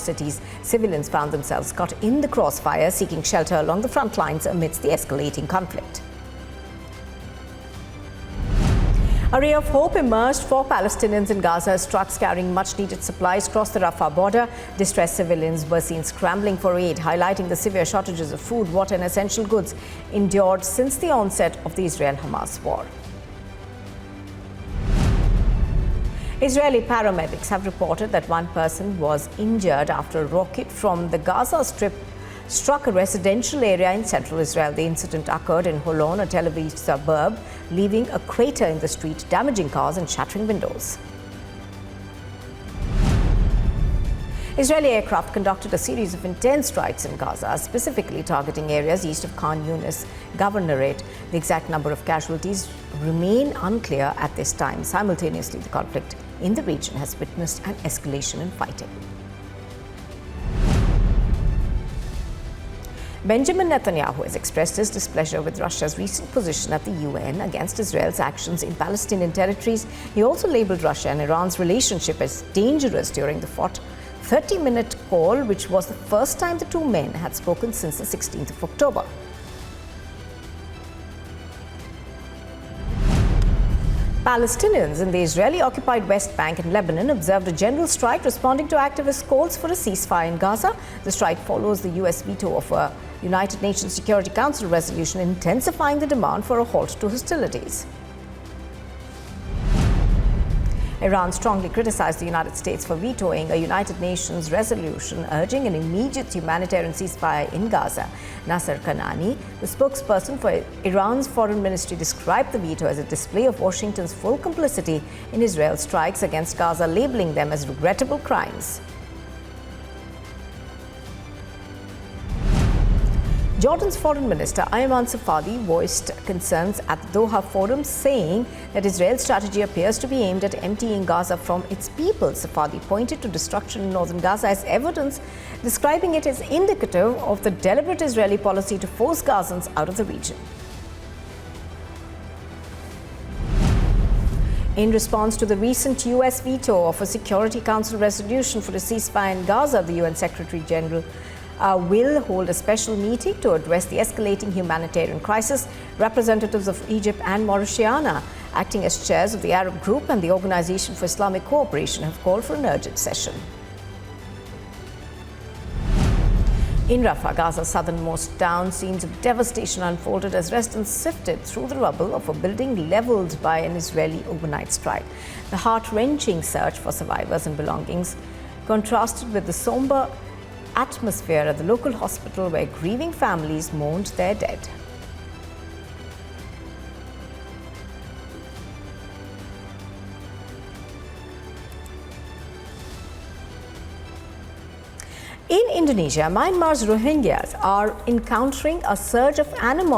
cities, civilians found themselves caught in the crossfire, seeking shelter along the front lines amidst the escalating conflict. A ray of hope emerged for Palestinians in Gaza as trucks carrying much-needed supplies crossed the Rafah border. Distressed civilians were seen scrambling for aid, highlighting the severe shortages of food, water and essential goods endured since the onset of the Israel-Hamas war. Israeli paramedics have reported that one person was injured after a rocket from the Gaza Strip struck a residential area in central Israel. The incident occurred in Holon, a Tel Aviv suburb, leaving a crater in the street, damaging cars and shattering windows. Israeli aircraft conducted a series of intense strikes in Gaza, specifically targeting areas east of Khan Younis governorate. The exact number of casualties remain unclear at this time. Simultaneously, the conflict in the region has witnessed an escalation in fighting. Benjamin Netanyahu has expressed his displeasure with Russia's recent position at the UN against Israel's actions in Palestinian territories. He also labelled Russia and Iran's relationship as dangerous during the 30-minute call, which was the first time the two men had spoken since the 16th of October. Palestinians in the Israeli-occupied West Bank and Lebanon observed a general strike responding to activist calls for a ceasefire in Gaza. The strike follows the U.S. veto of a United Nations Security Council resolution intensifying the demand for a halt to hostilities. Iran strongly criticized the United States for vetoing a United Nations resolution urging an immediate humanitarian ceasefire in Gaza. Nasser Kanani, the spokesperson for Iran's foreign ministry, described the veto as a display of Washington's full complicity in Israel's strikes against Gaza, labeling them as regrettable crimes. Jordan's foreign minister Ayman Safadi voiced concerns at the Doha Forum, saying that Israel's strategy appears to be aimed at emptying Gaza from its people. Safadi pointed to destruction in northern Gaza as evidence, describing it as indicative of the deliberate Israeli policy to force Gazans out of the region. In response to the recent U.S. veto of a Security Council resolution for a ceasefire in Gaza, the UN Secretary General will hold a special meeting to address the escalating humanitarian crisis. Representatives of Egypt and Mauritania, acting as chairs of the Arab Group and the Organization for Islamic Cooperation, have called for an urgent session. In Rafah, Gaza's southernmost town, scenes of devastation unfolded as residents sifted through the rubble of a building leveled by an Israeli overnight strike. The heart-wrenching search for survivors and belongings contrasted with the somber atmosphere at the local hospital where grieving families mourned their dead. In Indonesia, Myanmar's Rohingyas are encountering a surge of animal